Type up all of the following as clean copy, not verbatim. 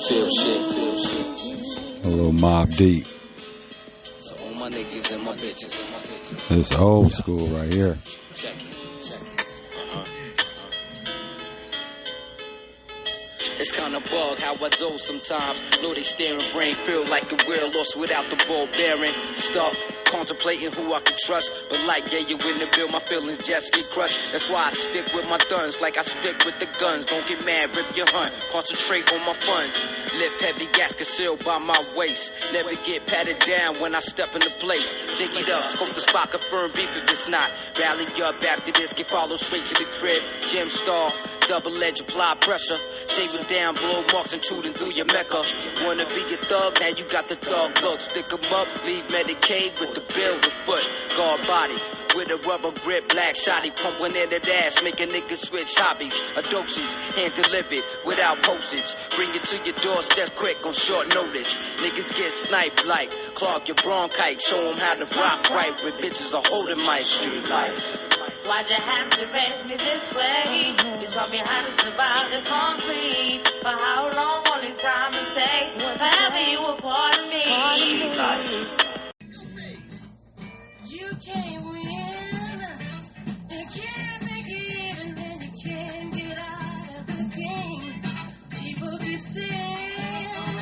feel shit. A little Mob Deep. So all my niggas and my bitches. It's old school right here. Check it. It's kinda bug how I do sometimes. Know they staring, brain feel like a wheel lost without the ball bearing. Stuck, contemplating who I can trust. But like, yeah, you in the bill, my feelings just get crushed. That's why I stick with my guns, like I stick with the guns. Don't get mad, rip your hunt. Concentrate on my funds. Lift heavy gas concealed by my waist. Never get patted down when I step into place. Jig it up, scope the spot, confirm beef if it's not. Rally up after this, get followed straight to the crib. Gym star, double edge, apply pressure. Shave it down, blow marks intruding through your mecca. Wanna be a thug, now you got the thug look. Stick 'em up, leave Medicaid with the bill to foot. Guard body, with a rubber grip, black shotty. Pump one in that ass, make a nigga switch hobbies. A dosage, hand delivered, without postage. Bring it to your doorstep quick on short notice. Niggas get sniped like, clog your bronchitis. Show 'em how to rock right with bitches are holding my street life. Why'd you have to raise me this way? You taught me how to survive the concrete. For how long? Only time to say, forever you were part of me. You can't win. You can't make it even, and you can't get out of the game. People keep saying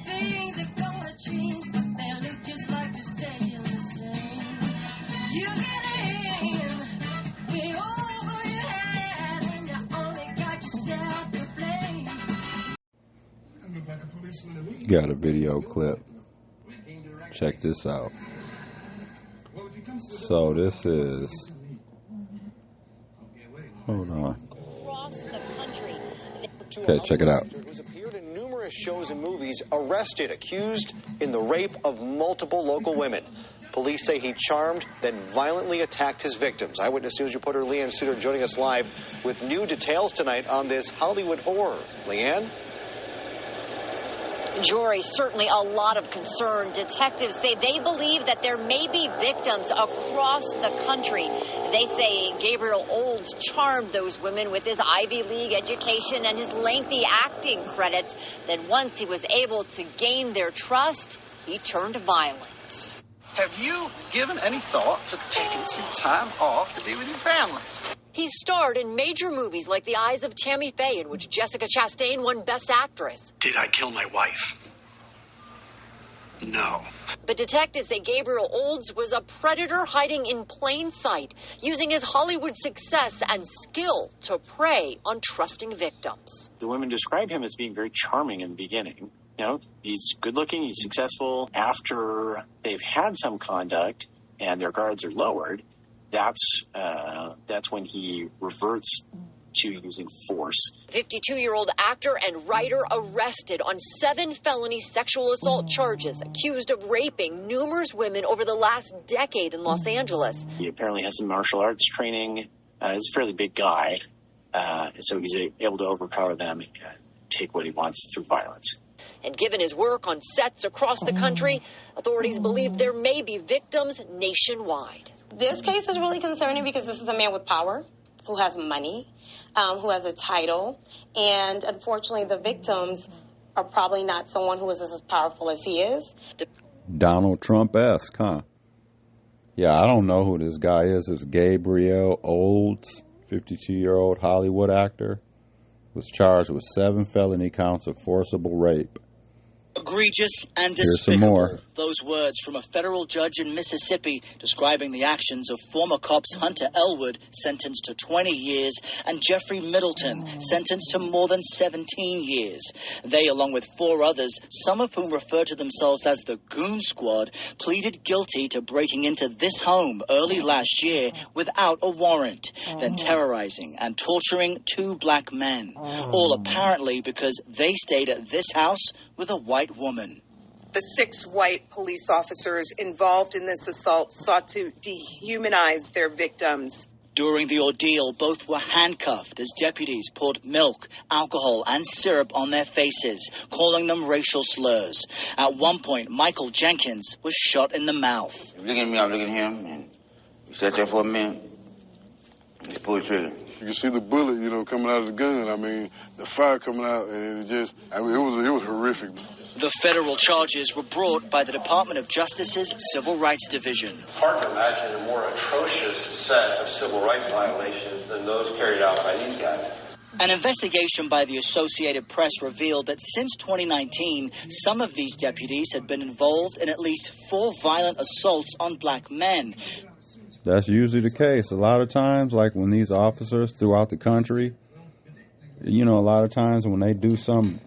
things are gonna change, but they look just like they're staying the same. You get in. Over your head, and you only got yourself to blame. Got a video clip. Check this out. So this is. Hold on. Across the country. Okay, check it out. Who's appeared in numerous shows and movies, arrested, accused in the rape of multiple local women. Police say he charmed, then violently attacked his victims. Eyewitness News reporter Leanne Suter joining us live with new details tonight on this Hollywood horror. Leanne? Jory, certainly a lot of concern. Detectives say they believe that there may be victims across the country. They say Gabriel Olds charmed those women with his Ivy League education and his lengthy acting credits. Then once he was able to gain their trust, he turned violent. Have you given any thought to taking some time off to be with your family? He starred in major movies like The Eyes of Tammy Faye, in which Jessica Chastain won Best Actress. Did I kill my wife? No. But detectives say Gabriel Olds was a predator hiding in plain sight, using his Hollywood success and skill to prey on trusting victims. The women describe him as being very charming in the beginning. You know, he's good looking, he's successful. After they've had some conduct and their guards are lowered, that's when he reverts to using force. 52-year-old actor and writer arrested on 7 felony sexual assault charges, accused of raping numerous women over the last decade in Los Angeles. He apparently has some martial arts training. He's a fairly big guy, so he's able to overpower them and take what he wants through violence. And given his work on sets across the country, authorities believe there may be victims nationwide. This case is really concerning because this is a man with power, who has money, who has a title, and unfortunately the victims are probably not someone who is as powerful as he is. Donald Trump-esque, huh? Yeah, I don't know who this guy is. It's Gabriel Olds, 52-year-old Hollywood actor, was charged with 7 felony counts of forcible rape. Egregious and Here's some more. despicable. Those words from a federal judge in Mississippi describing the actions of former cops Hunter Elwood, sentenced to 20 years, and Jeffrey Middleton, sentenced to more than 17 years. They, along with 4 others, some of whom refer to themselves as the Goon Squad, pleaded guilty to breaking into this home early last year without a warrant, then terrorizing and torturing 2 black men, all apparently because they stayed at this house with a white woman. The 6 white police officers involved in this assault sought to dehumanize their victims. During the ordeal, both were handcuffed as deputies poured milk, alcohol, and syrup on their faces, calling them racial slurs. At one point, Michael Jenkins was shot in the mouth. Look at me, I'm looking at him, and you sat there for a minute. Just pull the trigger. You can see the bullet, coming out of the gun. I mean, the fire coming out, and it was horrific. The federal charges were brought by the Department of Justice's Civil Rights Division. Hard to imagine a more atrocious set of civil rights violations than those carried out by these guys. An investigation by the Associated Press revealed that since 2019, some of these deputies had been involved in at least 4 violent assaults on black men. That's usually the case. A lot of times, like when these officers throughout the country, a lot of times when they do some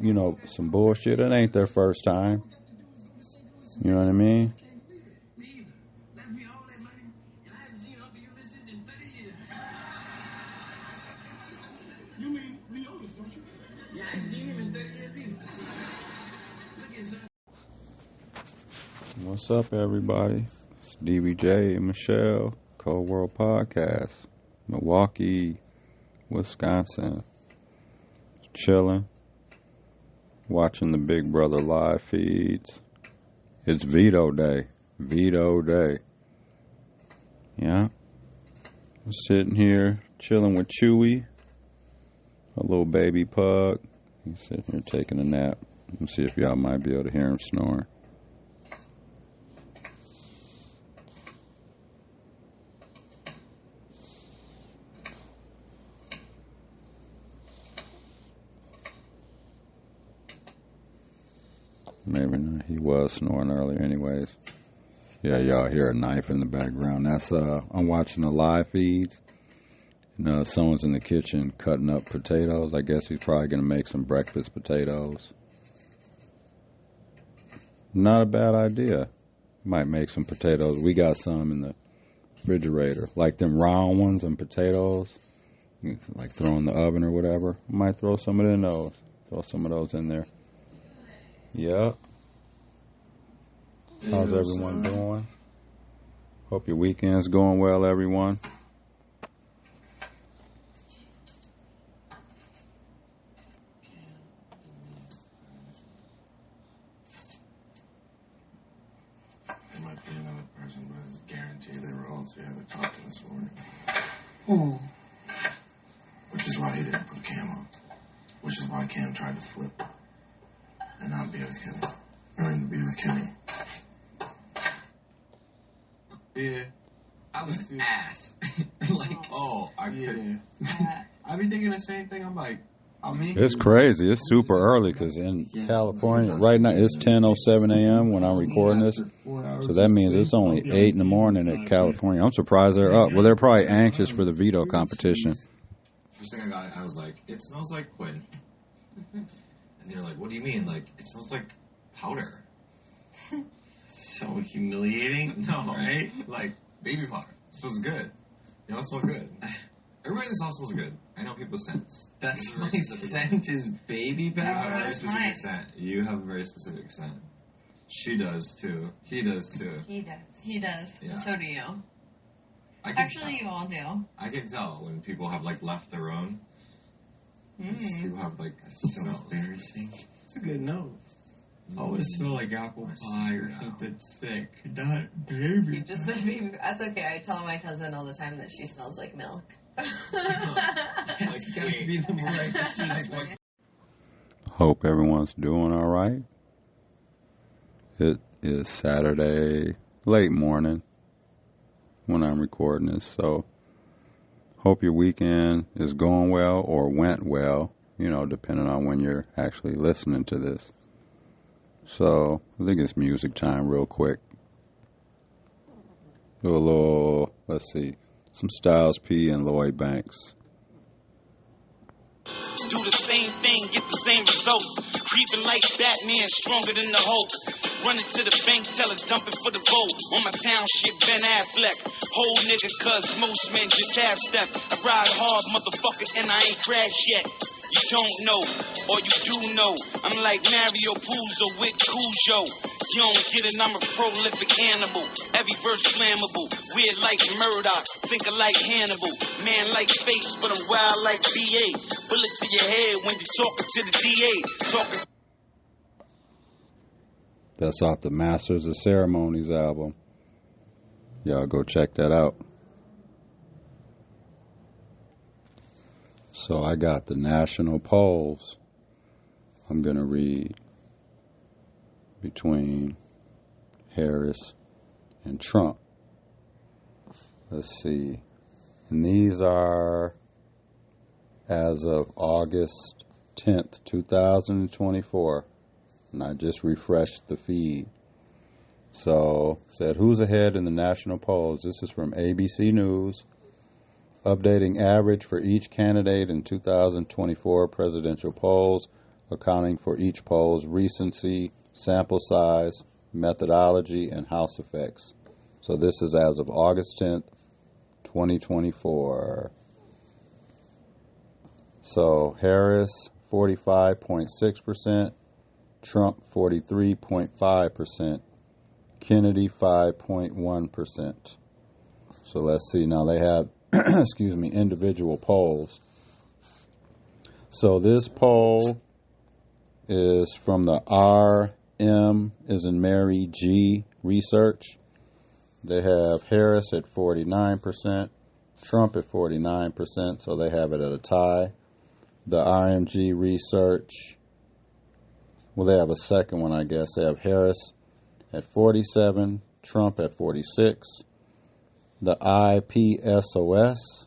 bullshit, it ain't their first time. You know what I mean? What's up, everybody? It's DVJ and Michelle, Cold World Podcast, Milwaukee, Wisconsin. Chilling, watching the Big Brother live feeds. It's veto day. Veto day. Yeah. I'm sitting here, chilling with Chewy, a little baby pug. He's sitting here taking a nap. Let me see if y'all might be able to hear him snoring. Maybe not. He was snoring earlier anyways. Yeah, y'all hear a knife in the background. That's, I'm watching the live feeds. Someone's in the kitchen cutting up potatoes. I guess he's probably going to make some breakfast potatoes. Not a bad idea. Might make some potatoes. We got some in the refrigerator. Like them round ones and potatoes. Like throw in the oven or whatever. Might throw some of those. Throw some of those in there. Yep. How's everyone doing? Hope your weekend's going well, everyone. There might be another person, but it's guaranteed they were all together talking this morning. Which is why he didn't put Cam on. Which is why Cam tried to flip and not be with Kenny. Or to be with Kenny. Yeah. I was ass. I've been thinking the same thing. I'm like, it's crazy. It's super early because in California, right now, it's 10:07 a.m. when I'm recording this. So that means it's only 8 in the morning in California. I'm surprised they're up. Well, they're probably anxious for the veto competition. First thing I got, I was like, it smells like Quinn. And they're like, what do you mean? Like, it smells like powder. So humiliating. No, right? Like baby powder. It smells good. You know, it smells good. Everybody in this house smells good. I know people's scents. That's my scent is baby powder. You have a very specific scent. You have a very specific scent. She does too. He does too. He does. He does. Yeah. So do you. Actually, you all do. I can tell when people have like left their own. People have like so embarrassing. It's a good nose. Always smell like apple pie or something thick. Not baby. You just said baby. That's okay. I tell my cousin all the time that she smells like milk. That's gotta be the right. Hope everyone's doing all right. It is Saturday, late morning, when I'm recording this, so hope your weekend is going well or went well, depending on when you're actually listening to this. So, I think it's music time real quick. Do a little, let's see, some Styles P and Lloyd Banks. Do the same thing, get the same results. Creeping like Batman, stronger than the Hulk. Running to the bank teller, dumping for the vote. On my town shit, Ben Affleck. Whole nigga, cuz most men just half step. I ride hard, motherfucker, and I ain't crashed yet. You don't know, or you do know. I'm like Mario Puzo with Cujo. You don't get it, I'm a prolific animal. Every verse flammable, weird like Murdoch. Thinker like Hannibal, man like Face, but I'm wild like BA. Bullet to your head when you're talking to the DA. That's off the Masters of Ceremonies album. Y'all go check that out. So I got the national polls. I'm going to read between Harris and Trump. Let's see. And these are as of August 10th, 2024. And I just refreshed the feed. So, said who's ahead in the national polls. This is from ABC News. Updating average for each candidate in 2024 presidential polls, accounting for each poll's recency, sample size, methodology, and house effects. So this is as of August 10th, 2024. So Harris, 45.6%, Trump, 43.5%, Kennedy, 5.1%. So let's see. Now they have, excuse me, individual polls. So this poll is from the RM, as in Mary, G research. They have Harris at 49%, Trump at 49%, so they have it at a tie. The RMG research, well, they have a second one, I guess. They have Harris at 47, Trump at 46. The IPSOS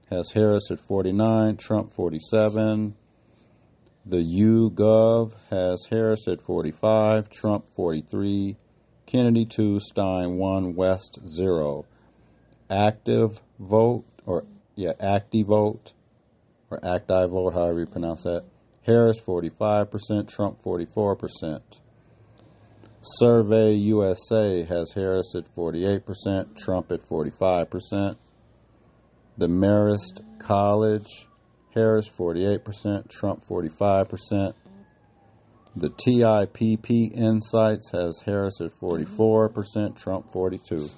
has Harris at 49, Trump 47. The YouGov has Harris at 45, Trump 43, Kennedy 2, Stein 1, West 0. ActiVote, or ActiVote, or ActiVote, however you pronounce that. Harris 45%, Trump 44%. Survey USA has Harris at 48%, Trump at 45%. The Marist College, Harris 48%, Trump 45%. The TIPP Insights has Harris at 44%, Trump 42%.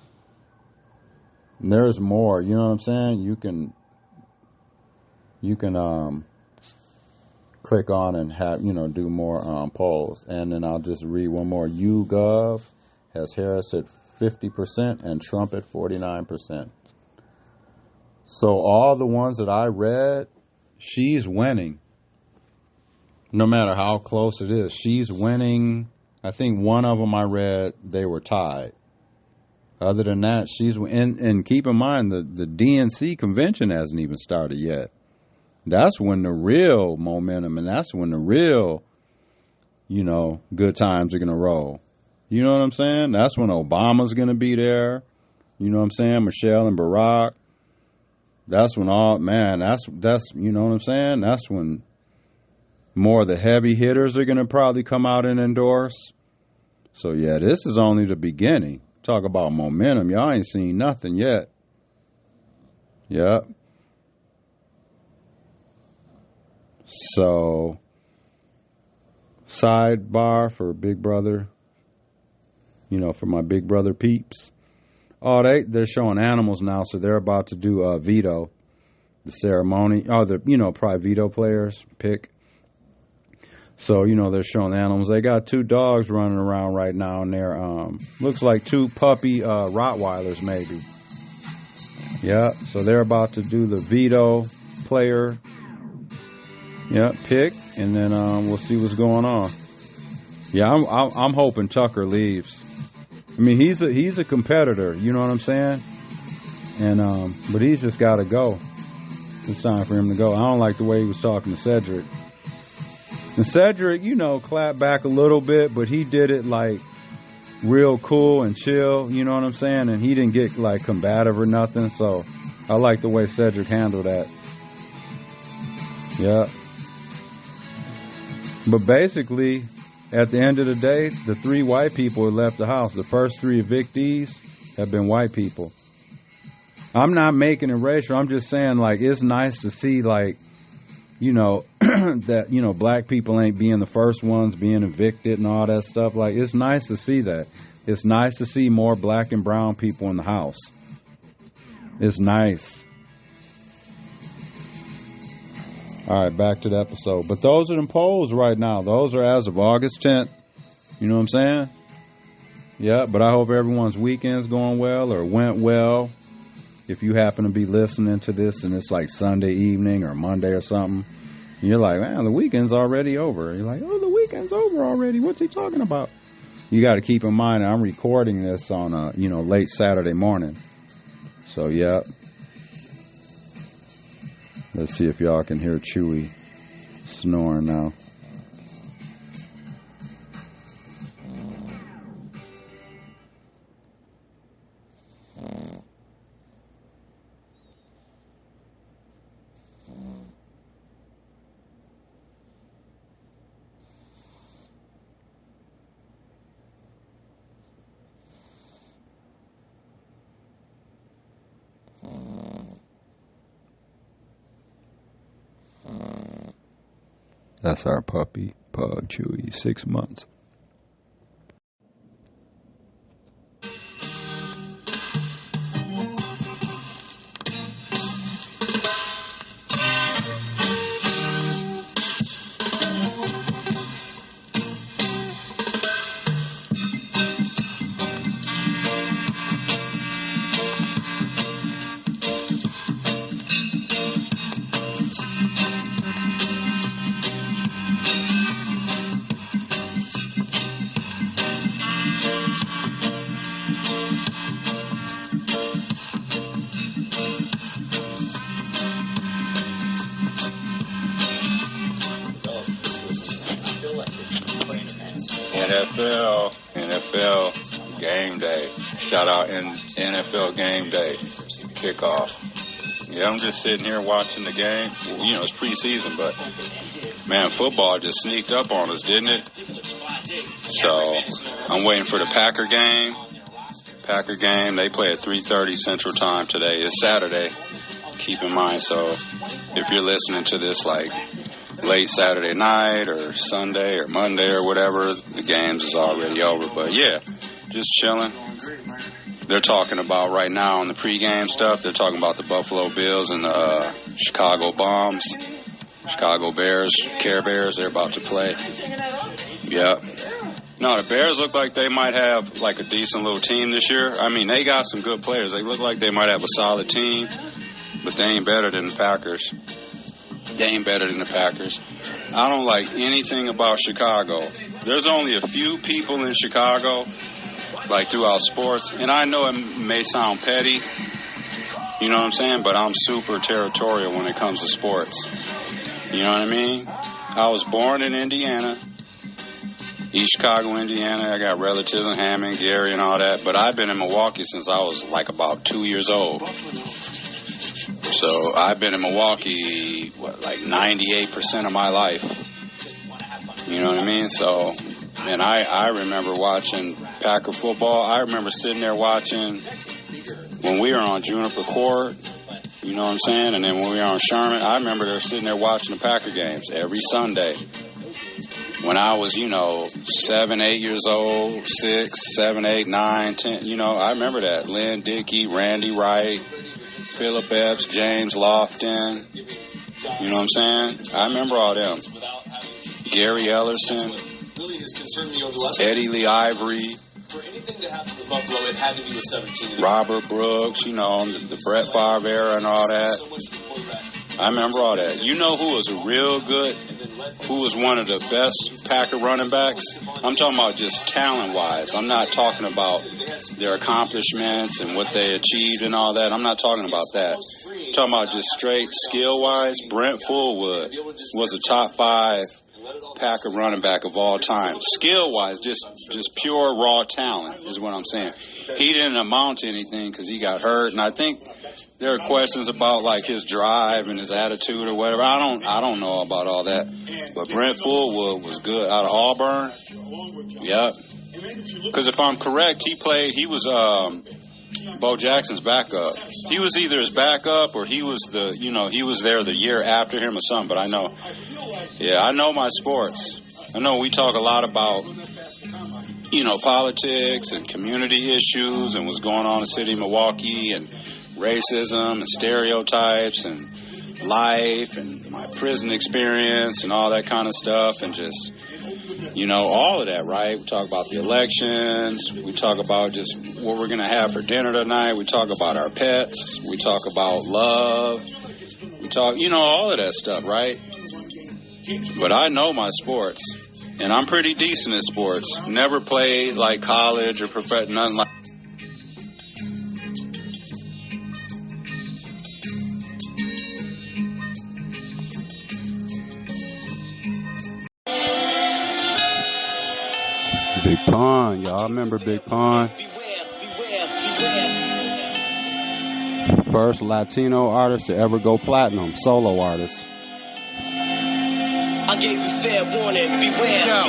And there's more, you know what I'm saying? You can click on and have, do more polls. And then I'll just read one more. YouGov has Harris at 50% and Trump at 49%. So all the ones that I read, she's winning. No matter how close it is, she's winning. I think one of them I read, they were tied. Other than that, she's and keep in mind the DNC convention hasn't even started yet. That's when the real momentum and that's when the real, good times are going to roll. You know what I'm saying? That's when Obama's going to be there. You know what I'm saying? Michelle and Barack. That's when that's you know what I'm saying? That's when more of the heavy hitters are going to probably come out and endorse. So yeah, this is only the beginning. Talk about momentum. Y'all ain't seen nothing yet. Yep. So, sidebar for Big Brother, for my Big Brother peeps. Oh, they're showing animals now, so they're about to do a veto, the ceremony. Oh, probably veto players pick. So, they're showing animals. They got 2 dogs running around right now, and they're, looks like 2 puppy Rottweilers, maybe. Yeah, so they're about to do the veto player pick, and then we'll see what's going on. Yeah, I'm hoping Tucker leaves. I mean, he's a competitor, you know what I'm saying? And but he's just got to go. It's time for him to go. I don't like the way he was talking to Cedric. And Cedric, clapped back a little bit, but he did it like real cool and chill, you know what I'm saying? And he didn't get like combative or nothing. So I like the way Cedric handled that. Yeah. But basically, at the end of the day, the 3 white people who left the house. The first 3 evictees have been white people. I'm not making it racial. I'm just saying, like, it's nice to see, like, that, black people ain't being the first ones being evicted and all that stuff. Like, it's nice to see that. It's nice to see more black and brown people in the house. It's nice. All right, back to the episode. But those are the polls right now. Those are as of August 10th. You know what I'm saying? Yeah, but I hope everyone's weekend's going well or went well. if you happen to be listening to this and it's like Sunday evening or Monday or something, and you're like, man, the weekend's already over. You're like, oh, the weekend's over already. What's he talking about? You got to keep in mind I'm recording this on a, late Saturday morning. So, yeah. Let's see if y'all can hear Chewy snoring now. That's our puppy, Pug Chewy, 6 months. NFL game day. Shout out NFL game day kickoff. Yeah, I'm just sitting here watching the game. Well, it's preseason, but man, football just sneaked up on us, didn't it? So I'm waiting for the Packer game. They play at 3:30 Central Time today. It's Saturday. Keep in mind. So if you're listening to this like late Saturday night or Sunday or Monday or whatever, the games is already over. But yeah, just chilling. They're talking about right now on the pregame stuff, they're talking about the Buffalo Bills and the Chicago Bombs, Chicago Bears, Care Bears. They're about to play. Yeah. No, the Bears look like they might have like a decent little team this year. I mean, they got some good players. They look like they might have a solid team, but they ain't better than the Packers. I don't like anything about Chicago. There's only a few people in Chicago, like throughout sports, and I know it may sound petty, you know what I'm saying, but I'm super territorial when it comes to sports. You know what I mean? I was born in Indiana, East Chicago, Indiana. I got relatives in Hammond, Gary, and all that, but I've been in Milwaukee since I was like about 2 years old. So I've been in Milwaukee, like 98% of my life. You know what I mean? So, man, I remember watching Packer football. I remember sitting there watching when we were on Juniper Court, you know what I'm saying? And then when we were on Sherman, I remember they sitting there watching the Packer games every Sunday. When I was, 7, 8 years old, 6, 7, 8, 9, 10, I remember that. Lynn Dickey, Randy Wright, Philip Epps, James Lofton, you know what I'm saying? I remember all them. Gary Ellerson, Eddie Lee Ivory, for anything to happen with Buffalo, it had to be with 17. Robert Brooks, the Brett Favre era and all that. I remember all that. You know who was who was one of the best Packer running backs? I'm talking about just talent-wise. I'm not talking about their accomplishments and what they achieved and all that. I'm not talking about that. I'm talking about just straight skill-wise. Brent Fullwood was a top 5 Packer running back of all time. Skill-wise, just pure raw talent is what I'm saying. He didn't amount to anything because he got hurt, and I think there are questions about like his drive and his attitude or whatever. I don't know about all that. But Brent Fullwood was good out of Auburn. Yep. Because if I'm correct, he was Bo Jackson's backup. He was either his backup or he was he was there the year after him or something. But I know my sports. I know we talk a lot about, politics and community issues and what's going on in the city of Milwaukee and racism and stereotypes and life and my prison experience and all that kind of stuff and just You know, all of that, right? We talk about the elections. We talk about just what we're going to have for dinner tonight. We talk about our pets. We talk about love. We talk, you know, all of that stuff, right? But I know my sports, and I'm pretty decent at sports. Never played like college or professional, nothing like. Big Pun, y'all remember Big Pun? First Latino artist to ever go platinum, solo artist. I gave you fair warning, beware.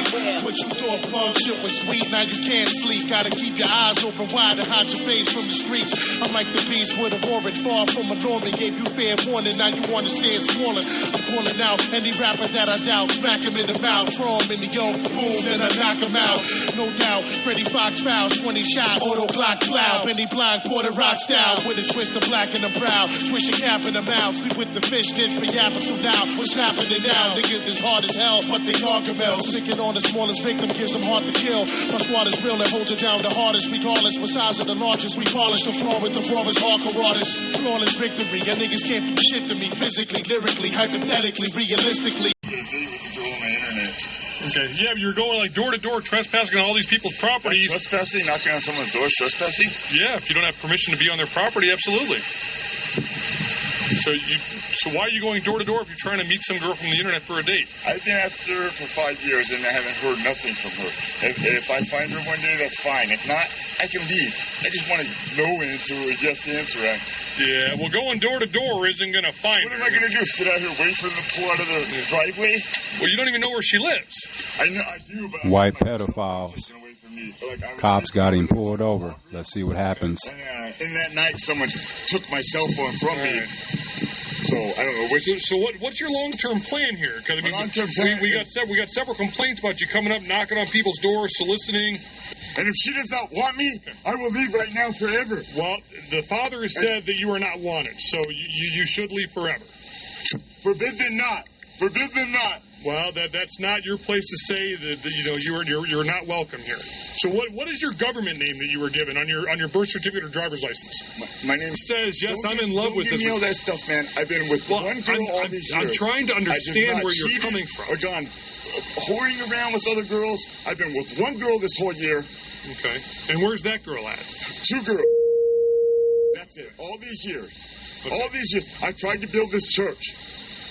What you thought punk shit was sweet, now you can't sleep. Gotta keep your eyes open wide and hide your face from the streets. I'm like the beast with a warrant, far from a Norman. Gave you fair warning, now you wanna stand swollen. I'm calling out any rapper that I doubt. Smack him in the mouth, throw him in the yoke, boom, then I knock him out. No doubt, Freddie Fox foul, 20 shot, auto Glock plow. Benny Blanc, Porter Rock style, with a twist of black in the brow. Swish a cap in the mouth, sleep with the fish, did for yapping. So now, what's happening now? Niggas is hard as hell, but they Gargamel. Sticking on the smallest victim gives them hard to kill. My squad is real and holds it down the hardest. Regardless, what size of the largest, we polish the floor with the rawest hardcore artists. Flawless victory, and niggas can't do shit to me. Physically, lyrically, hypothetically, realistically. Okay, yeah, but you're going like door to door trespassing on all these people's properties. Like trespassing, knocking on someone's door, trespassing? Yeah, if you don't have permission to be on their property, absolutely. So why are you going door to door if you're trying to meet some girl from the internet for a date? I've been after her for 5 years and I haven't heard nothing from her. If I find her one day, that's fine. If not, I can leave. I just want to know into a yes answer. Yeah, well, going door to door isn't going to find her. What am I going to do? Sit out here, wait for them to pull out of the driveway? Well, you don't even know where she lives. I know, I do, but white pedophiles. Cops got him pulled over. Let's see what happens. In that night, someone took my cell phone from me. So I don't know. So what's your long-term plan here? Because I mean, long-term plan, we got several complaints about you coming up, knocking on people's doors, soliciting. And if she does not want me, I will leave right now forever. Well, the father has said that you are not wanted, so you should leave forever. Forbidden not. Forbidden not. Well, that's not your place to say that you're not welcome here. So what is your government name that you were given on your birth certificate or driver's license? My name says yes. I'm in love with this. Don't give me all that stuff, man. I've been with one girl all these years. I'm trying to understand where you're coming from. Or gone whoring around with other girls. I've been with one girl this whole year. Okay. And where's that girl at? 2 girls. That's it. All these years. Okay. All these years. I tried to build this church.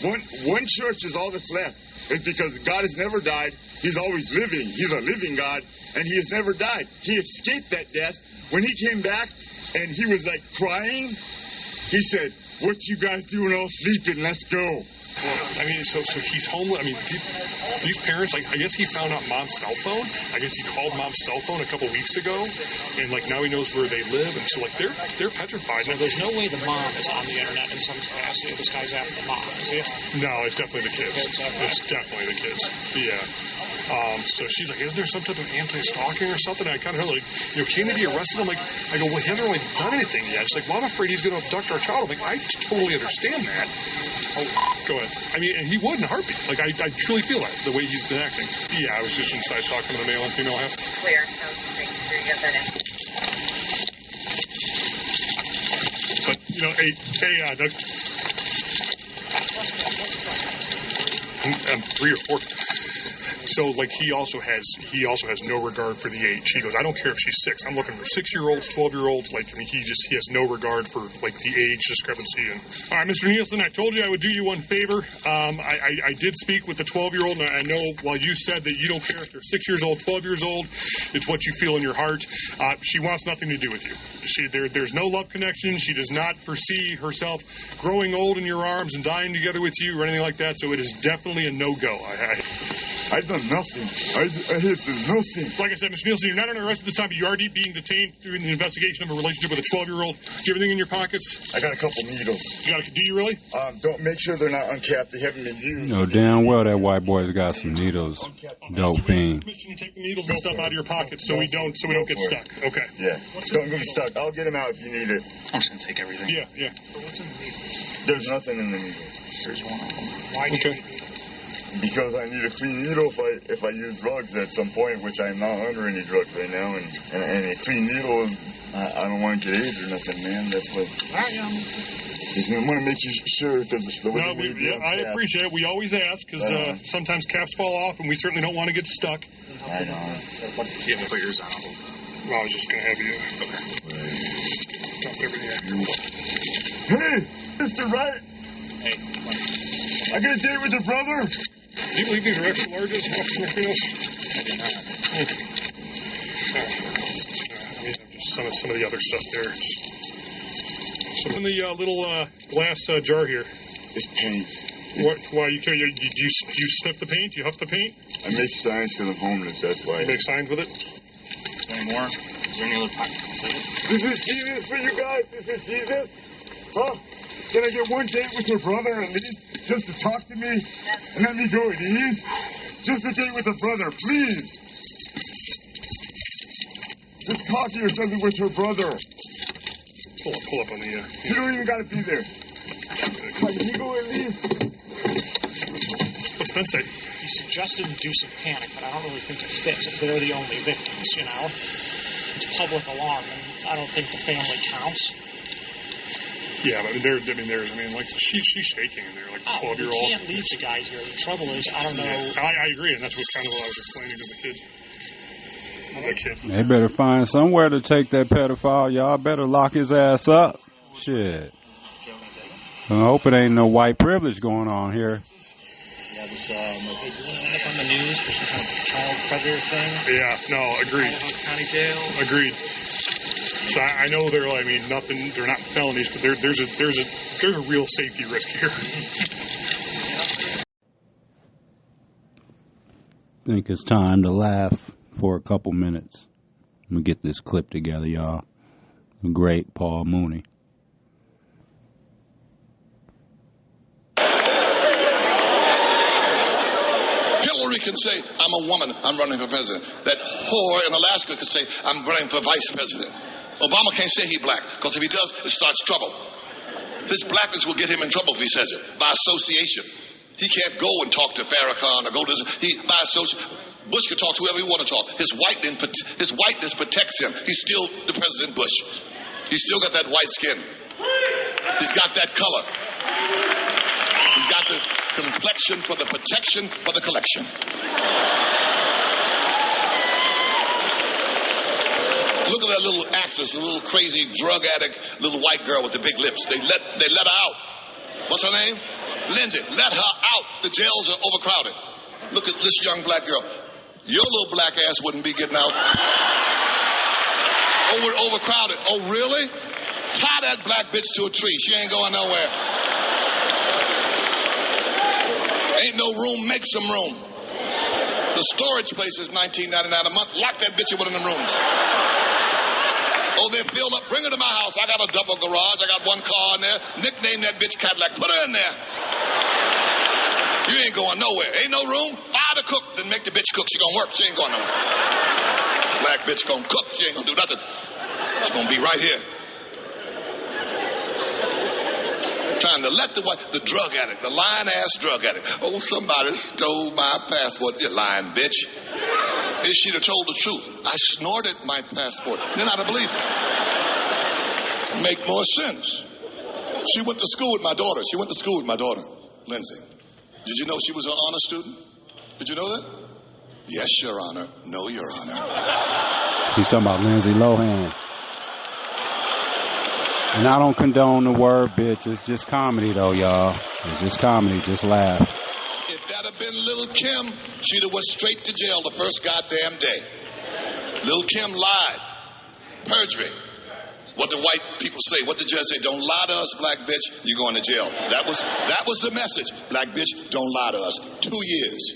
One church is all that's left. It's because God has never died. He's always living. He's a living God, and he has never died. He escaped that death. When he came back, and he was like crying, he said, "What you guys doing all sleeping? Let's go." Well, I mean, so he's homeless. I mean, these parents, like, I guess he found out mom's cell phone. I guess he called mom's cell phone a couple weeks ago, and like now he knows where they live, and so like they're petrified. Now, there's no way the mom is on the internet in some capacity. This guy's after the mom, is he? No, it's definitely the kids. It's definitely the kids. Yeah. So she's like, isn't there some type of anti-stalking or something? And I kind of heard, like, can he be arrested? I'm like, I go, well, he hasn't really done anything yet. She's like, well, I'm afraid he's going to abduct our child. I'm like, I totally understand that. Oh, go ahead. I mean, and he would in a heartbeat. Like, I truly feel that, the way he's been acting. Yeah, I was just inside talking to the male and female half. Clear. So make sure you get that in. But, hey, Doug. I'm 3 or 4. So, like, he also has no regard for the age. He goes, I don't care if she's 6. I'm looking for 6-year-olds, 12-year-olds. Like, I mean, he has no regard for, like, the age discrepancy. And all right, Mr. Nielsen, I told you I would do you one favor. I did speak with the 12-year-old, and I know while you said that you don't care if they're 6 years old, 12 years old, it's what you feel in your heart. She wants nothing to do with you. There's no love connection. She does not foresee herself growing old in your arms and dying together with you or anything like that. So it is definitely a no-go. I've done nothing. I have done nothing. Like I said, Mr. Nielsen, you're not under arrest at this time, but you are being detained during the investigation of a relationship with a 12-year-old. Do you have anything in your pockets? I got a couple needles. Do you really? Don't make sure they're not uncapped. They haven't been used. You know damn well that white boy's got some needles. Dope fiend. Permission to take the needles and stuff out of your pockets so we don't get stuck. Okay. Yeah. Don't get stuck. I'll get them out if you need it. I'm just gonna take everything. Yeah. There's nothing in the needles. There's one of them. Why do you need needles? because I need a clean needle if I use drugs at some point, which I'm not under any drugs right now, and a clean needle, I don't want to get AIDS or nothing, man. That's what. Just want to make you sure because I appreciate it. We always ask because sometimes caps fall off, and we certainly don't want to get stuck. I know. You have to put yours on. Well, I was just going to have you dump everything. Hey, Mr. Wright. Hey, I got a date with your brother. Do you believe these are extra larges? What's the deal? Just some of the other stuff there. So in the little glass jar here. It's paint. What? Why you sniff the paint? You huff the paint? I make signs because I'm homeless. That's why. You make signs with it? Any more? Is there any other pockets? This is Jesus for you guys. This is Jesus. Huh? Can I get one date with your brother at least? Just to talk to me and let me go at ease? Just a date with a brother, please. Just coffee or something with her brother. Pull up on the... She don't even got to be there. Can you go at least? What's Ben say? He suggested inducing panic, but I don't really think it fits if they're the only victims, you know? It's public alarm, and I don't think the family counts. Yeah, but she's shaking in there, like the 12-year-old. You can't leave the guy here. The trouble is, I don't know. Yeah, I agree, and that's what I was explaining to the kid. They better find somewhere to take that pedophile. Y'all better lock his ass up. Shit. I hope it ain't no white privilege going on here. Yeah, this end up on the news for some kind of child predator thing. Yeah, no, agreed. Idaho County Jail. Agreed. So I know they're nothing. They're not felonies, but there's a real safety risk here. I think it's time to laugh for a couple minutes. Let me get this clip together, y'all. The great Paul Mooney. Hillary can say, I'm a woman, I'm running for president. That whore in Alaska could say, I'm running for vice president. Obama can't say he's black, because if he does, it starts trouble. His blackness will get him in trouble if he says it, by association. He can't go and talk to Farrakhan or go to... by association. Bush can talk to whoever he want to talk. His whiteness protects him. He's still the President Bush. He's still got that white skin. He's got that color. He's got the complexion for the protection for the collection. Look at that little actress, a little crazy drug addict, little white girl with the big lips. They let her out. What's her name? Lindsay. Let her out. The jails are overcrowded. Look at this young black girl. Your little black ass wouldn't be getting out. Overcrowded. Oh, really? Tie that black bitch to a tree. She ain't going nowhere. Ain't no room. Make some room. The storage place is $19.99 a month. Lock that bitch in one of them rooms. Oh, they're filled up. Bring her to my house. I got a double garage. I got one car in there. Nickname that bitch Cadillac. Put her in there. You ain't going nowhere. Ain't no room. Fire the cook. Then make the bitch cook. She gonna work. She ain't going nowhere. Black bitch gonna cook. She ain't gonna do nothing. She's gonna be right here. Trying to let the drug addict, the lying-ass drug addict. Oh, somebody stole my passport. You lying bitch. If she'd have told the truth. I snorted my passport. Then I'd have believed it. Make more sense. She went to school with my daughter. Lindsay. Did you know she was an honor student? Did you know that? Yes, Your Honor. No, Your Honor. He's talking about Lindsay Lohan. And I don't condone the word bitch. It's just comedy, though, y'all. It's just comedy. Just laugh. If that had been Lil' Kim, she'd have went straight to jail the first goddamn day. Lil' Kim lied. Perjury. What the white people say, what the judge say, don't lie to us, black bitch, you're going to jail. That was the message. Black bitch, don't lie to us. 2 years.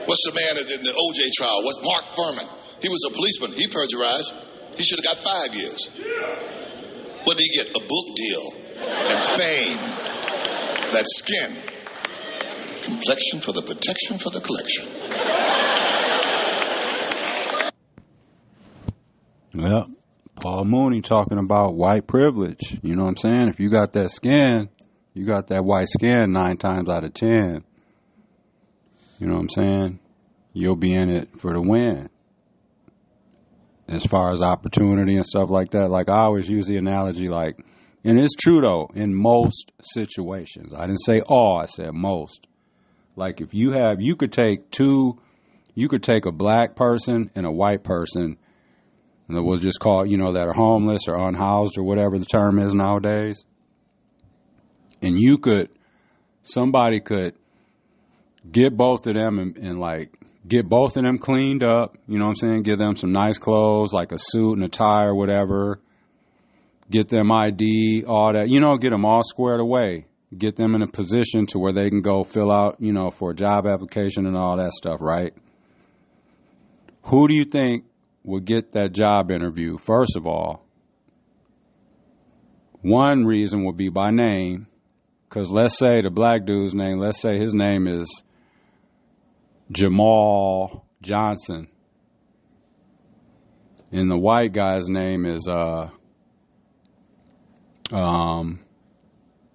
What's the man in the OJ trial? What's Mark Furman? He was a policeman. He perjurized. He should have got 5 years. What did he get? A book deal and fame. That skin. Complexion for the protection for the collection. Well, Paul Mooney talking about white privilege. You know what I'm saying? If you got that skin, you got that white skin 9 times out of 10. You know what I'm saying? You'll be in it for the win. As far as opportunity and stuff like that, like I always use the analogy, like, and it's true though, in most situations. I didn't say all, I said most. Like if you could take a black person and a white person, and we'll just call it, that are homeless or unhoused or whatever the term is nowadays. And somebody could get both of them and like, get both of them cleaned up, you know what I'm saying? Give them some nice clothes, like a suit and a tie or whatever. Get them ID, all that, get them all squared away. Get them in a position to where they can go fill out, for a job application and all that stuff, right? Who do you think would get that job interview? First of all, one reason would be by name, because let's say the black dude's name, let's say his name is Jamal Johnson, and the white guy's name is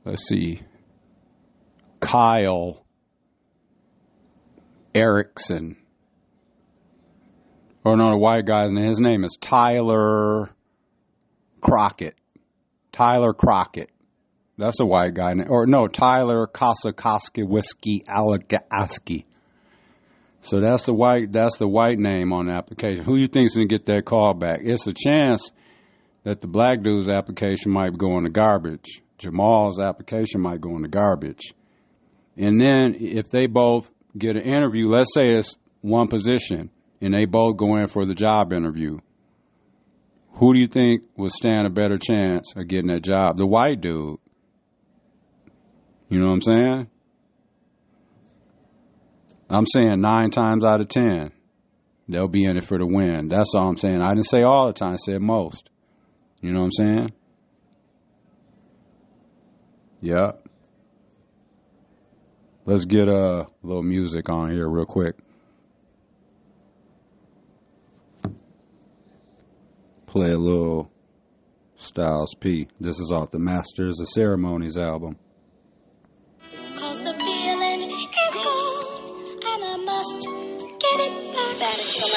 let's see, Kyle Erickson. Or no, the white guy's name, his name is Tyler Crockett. Tyler Crockett. That's a white guy. Or no, Tyler Kosakowski Whiskey Alagaski. So that's the white name on the application. Who you think's gonna get that call back? It's a chance that the black dude's application might go in the garbage. Jamal's application might go in the garbage. And then if they both get an interview, let's say it's one position, and they both go in for the job interview, who do you think would stand a better chance of getting that job? The white dude. You know what I'm saying? I'm saying 9 times out of 10, they'll be in it for the win. That's all I'm saying. I didn't say all the time. I said most. You know what I'm saying? Yeah. Let's get a little music on here real quick. Play a little Styles P. This is off the Masters of Ceremonies album. Cause the feeling is cold, and I must get it back. That is the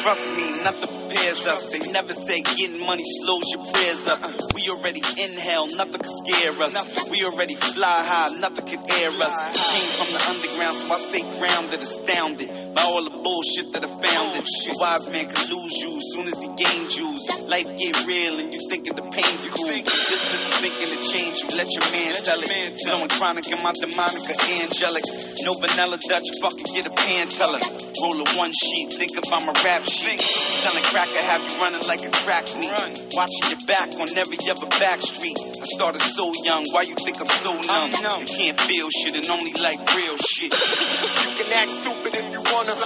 Trust me, nothing prepares us. They never say getting money slows your prayers up. We already in hell, nothing can scare us. We already fly high, nothing can air us. Came from the underground, so I stay grounded, astounded by all the bullshit that I found. A wise man can lose you as soon as he gains you. Life get real and you thinking the pain's cool. This isn't thinking to change you, let your man sell it. Flowing chronic in my demonic or angelic. No vanilla Dutch, fucking get a pan teller. Roll a one sheet, think about my rap sheet. Selling cracker, have you running like a track meet. Watching your back on every other back street. I started so young, why you think I'm so numb? You can't feel shit and only like real shit. You can act stupid if you wanna.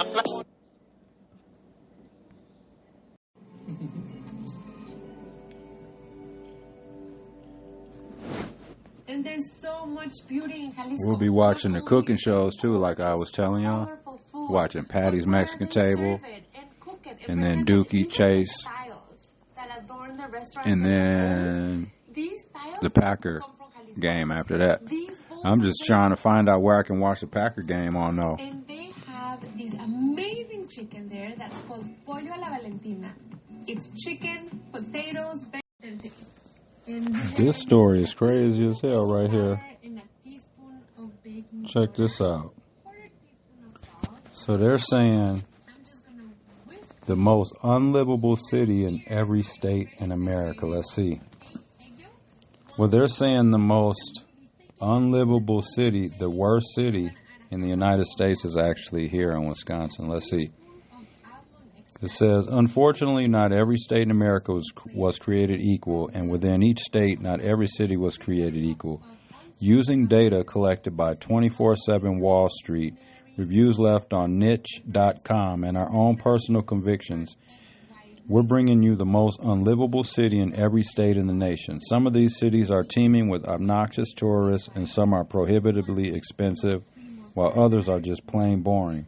And there's so much beauty in Jalisco. We'll be watching the cooking shows too, like I was telling y'all. Watching Patty's Mexican Table, and then Dookie Chase, and then the Packer game after that. I'm just trying to find out where I can watch the Packer game on though. And they have this amazing chicken there that's called Pollo a la Valentina. It's chicken, potatoes, vegetables. This story is crazy as hell right here. Check this out. So they're saying the most unlivable city in every state in America. Let's see. Well, they're saying the most unlivable city, the worst city in the United States is actually here in Wisconsin. Let's see. It says, unfortunately, not every state in America was created equal, and within each state, not every city was created equal. Using data collected by 24/7 Wall Street, reviews left on niche.com, and our own personal convictions, we're bringing you the most unlivable city in every state in the nation. Some of these cities are teeming with obnoxious tourists, and some are prohibitively expensive, while others are just plain boring.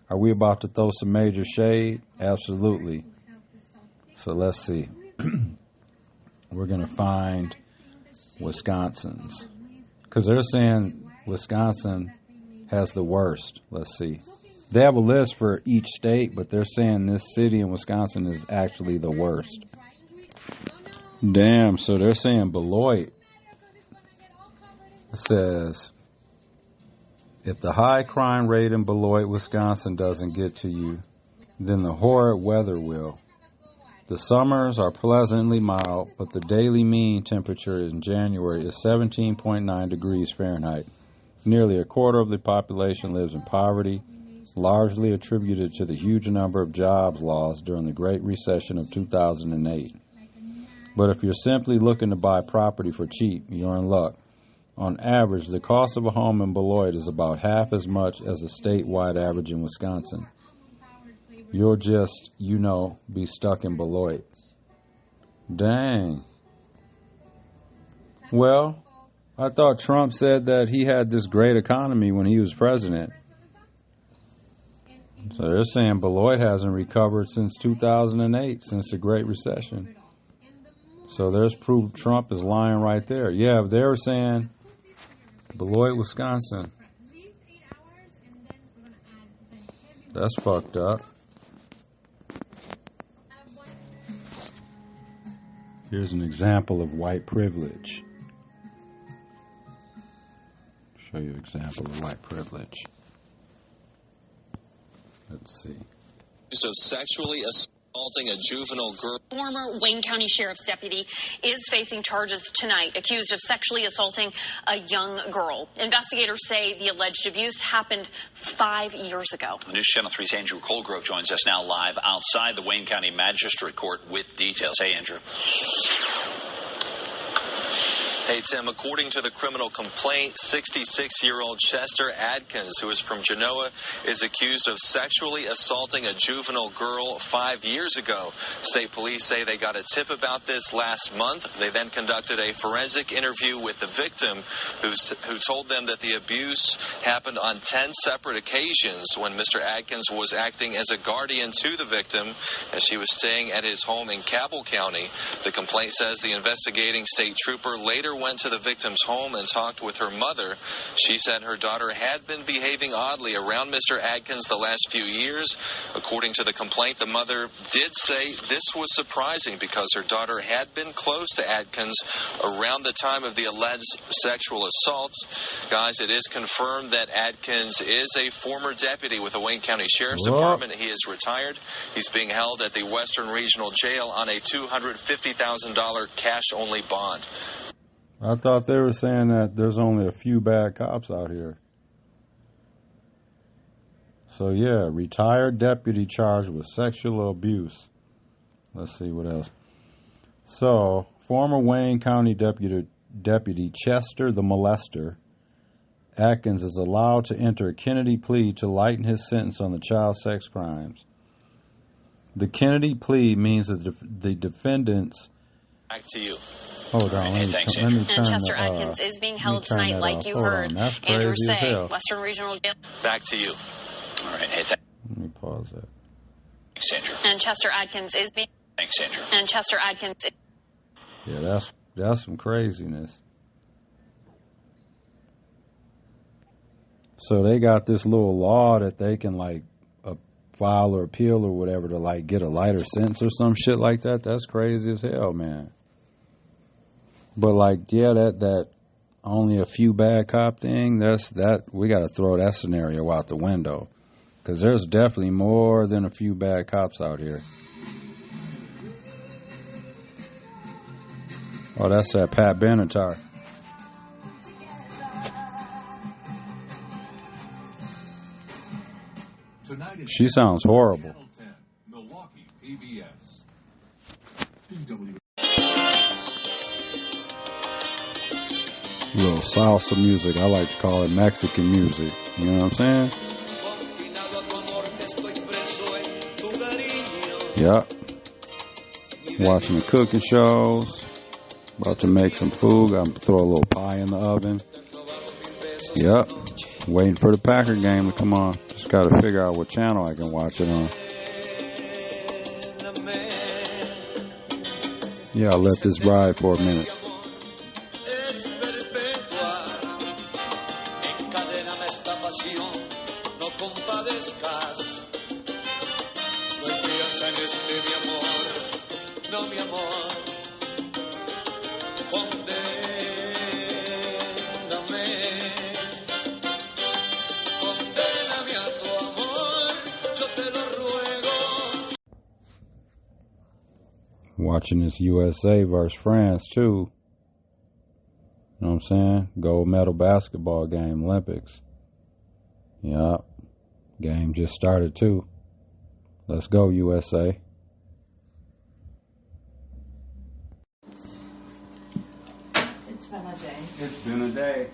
Are we about to throw some major shade? Absolutely. So let's see. We're going to find Wisconsin's. Because they're saying Wisconsin has the worst. Let's see. They have a list for each state, but they're saying this city in Wisconsin is actually the worst. Damn, so they're saying Beloit. It says, if the high crime rate in Beloit, Wisconsin doesn't get to you, then the horrid weather will. The summers are pleasantly mild, but the daily mean temperature in January is 17.9 degrees Fahrenheit. Nearly a quarter of the population lives in poverty, largely attributed to the huge number of jobs lost during the Great Recession of 2008. But if you're simply looking to buy property for cheap, you're in luck. On average, the cost of a home in Beloit is about half as much as the statewide average in Wisconsin. You'll just, be stuck in Beloit. Dang. Well, I thought Trump said that he had this great economy when he was president. So they're saying Beloit hasn't recovered since 2008, since the Great Recession. So there's proof Trump is lying right there. Yeah, they were saying Beloit, Wisconsin. That's fucked up. Here's an example of white privilege. Show you an example of white privilege. Let's see. Accused of sexually assaulting a juvenile girl. Former Wayne County Sheriff's deputy is facing charges tonight, accused of sexually assaulting a young girl. Investigators say the alleged abuse happened 5 years ago. News Channel 3's Andrew Colgrove joins us now live outside the Wayne County Magistrate Court with details. Hey, Andrew. Hey, Tim, according to the criminal complaint, 66-year-old Chester Adkins, who is from Genoa, is accused of sexually assaulting a juvenile girl 5 years ago. State police say they got a tip about this last month. They then conducted a forensic interview with the victim, who told them that the abuse happened on 10 separate occasions when Mr. Adkins was acting as a guardian to the victim as she was staying at his home in Cabell County. The complaint says the investigating state trooper later went to the victim's home and talked with her mother. She said her daughter had been behaving oddly around Mr. Adkins the last few years. According to the complaint, the mother did say this was surprising because her daughter had been close to Adkins around the time of the alleged sexual assaults. Guys, it is confirmed that Adkins is a former deputy with the Wayne County Sheriff's Department. He is retired. He's being held at the Western Regional Jail on a $250,000 cash-only bond. I thought they were saying that there's only a few bad cops out here. So, yeah, retired deputy charged with sexual abuse. Let's see what else. So, former Wayne County Deputy Chester the molester, Atkins, is allowed to enter a Kennedy plea to lighten his sentence on the child sex crimes. The Kennedy plea means that the defendants... Back to you. Hold on, let me turn and Chester Atkins is being held tonight, like you heard Andrew say. Western Regional Jail. Back to you. All right, hey, let me pause that. Thanks, Andrew. And Chester Atkins is being... Thanks, Andrew. And Chester Atkins... Yeah, that's some craziness. So they got this little law that they can, like, file or appeal or whatever to, like, get a lighter sentence or some shit like that. That's crazy as hell, man. But, like, yeah, that only a few bad cop thing, we got to throw that scenario out the window. Because there's definitely more than a few bad cops out here. Oh, that's that Pat Benatar. She sounds horrible. Milwaukee, PBS. Little salsa music. I like to call it Mexican music. You know what I'm saying? Yep. Watching the cooking shows. About to make some food. I'm gonna throw a little pie in the oven. Yep. Waiting for the Packer game to come on. Just got to figure out what channel I can watch it on. Yeah, I'll let this ride for a minute. Encadéname esta pasión. en este mi amor. No, mi amor. Condéname. Condéname a tu amor. Yo te lo ruego. Watching this USA versus France too. You know what I'm saying? Gold medal basketball game, Olympics. Yup. Game just started too. Let's go, USA. It's been a day. It's been a day.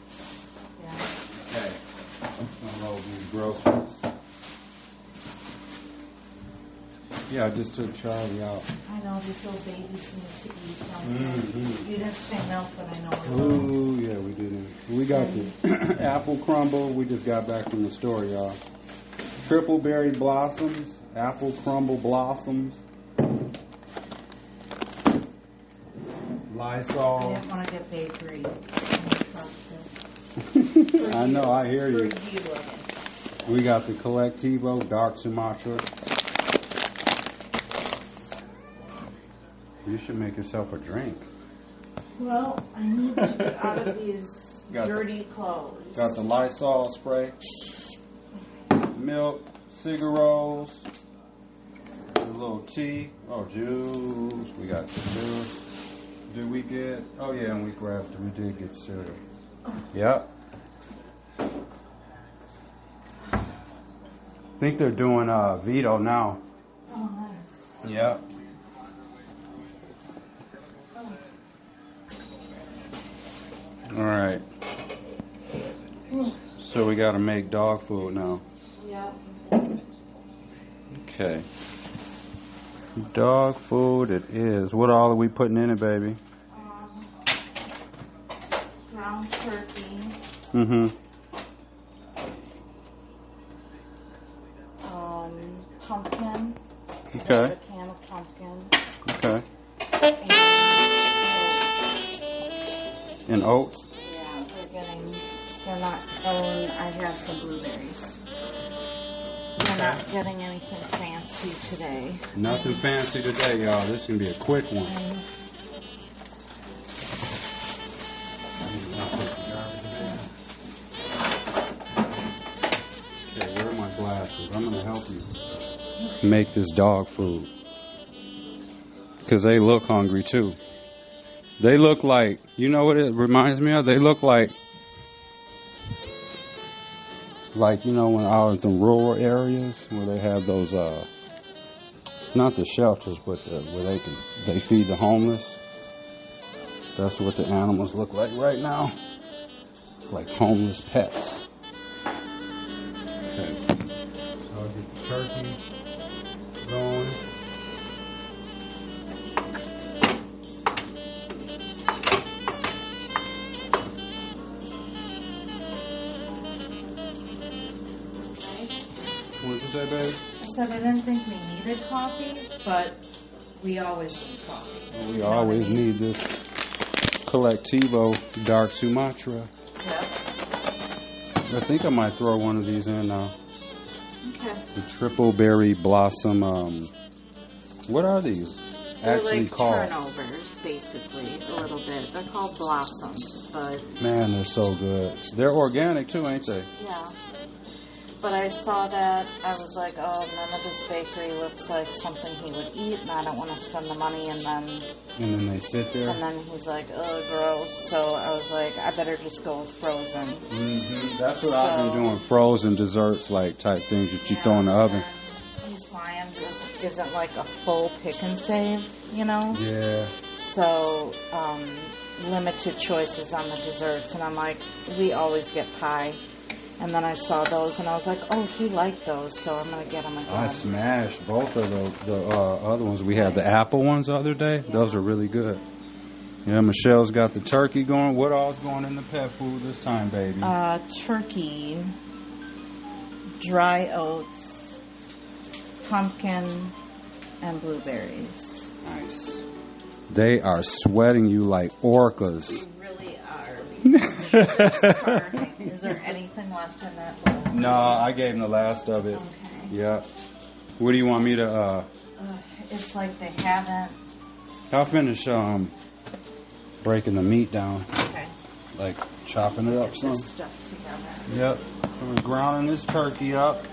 Yeah. Okay. Unload these groceries. Yeah, I just took Charlie out. I know these little babies need to eat. Mm-hmm. You didn't say milk, but I know we Ooh, yeah, we didn't. We got the apple crumble. We just got back from the store, y'all. Triple berry blossoms, apple crumble blossoms, Lysol. I didn't want to get bakery. I don't trust it. I know, I hear you. For you. We got the Collectivo Dark Sumatra. You should make yourself a drink. Well, I need to get out of these dirty clothes. Got the Lysol spray, milk, cigarettes, a little tea. Oh, juice. We got the juice. Did we get? Oh yeah, and we did get cereal. Yep. I think they're doing Vito now. Oh, nice. Yep. All right. So we got to make dog food now. Yeah. Okay. Dog food it is. What all are we putting in it, baby? Ground turkey. Mm-hmm. Pumpkin. Okay. A can of pumpkin. Okay. And oats? Yeah, they're not, I have some blueberries. They're not getting anything fancy today. Nothing fancy today, y'all. This is going to be a quick one. Okay, where are my glasses? I'm going to help you make this dog food. Because they look hungry, too. They look like, you know what it reminds me of? They look like, you know, when out in some rural areas where they have those, not the shelters, but where they feed the homeless. That's what the animals look like right now. Like homeless pets. Okay. So I'll get the turkey going. What did you say, babe? I said I didn't think we needed coffee, but we always need coffee. Well, we always need this Collectivo Dark Sumatra. Yep. I think I might throw one of these in now. Okay. The triple berry blossom. What are these They're actually like called? turnovers, basically, a little bit. They're called blossoms, but Man, they're so good. They're organic too, ain't they? yeah. But I saw that, I was like, oh, none of this bakery looks like something he would eat, and I don't want to spend the money, and then they sit there. And then he's like, oh, gross. So I was like, I better just go frozen. Mm-hmm. That's what I've been doing, frozen desserts, like type things that you throw in the oven. East Lyme isn't like a full pick and save, you know? Yeah. So, limited choices on the desserts, and I'm like, we always get pie. And then I saw those, and I was like, oh, he liked those, so I'm going to get them again. I smashed both of the other ones. We had the apple ones the other day. Yeah. Those are really good. Yeah, Michelle's got the turkey going. What all's going in the pet food this time, baby? Turkey, dry oats, pumpkin, and blueberries. Nice. They are sweating you like orcas. They really are. They're starving. Is there anything left in that bowl? No, I gave him the last of it. Okay. Yeah. What do you want me to It's like they haven't. I'll finish breaking the meat down. Okay. Like chopping it up some. This stuff together. Yep. So we're grounding this turkey up.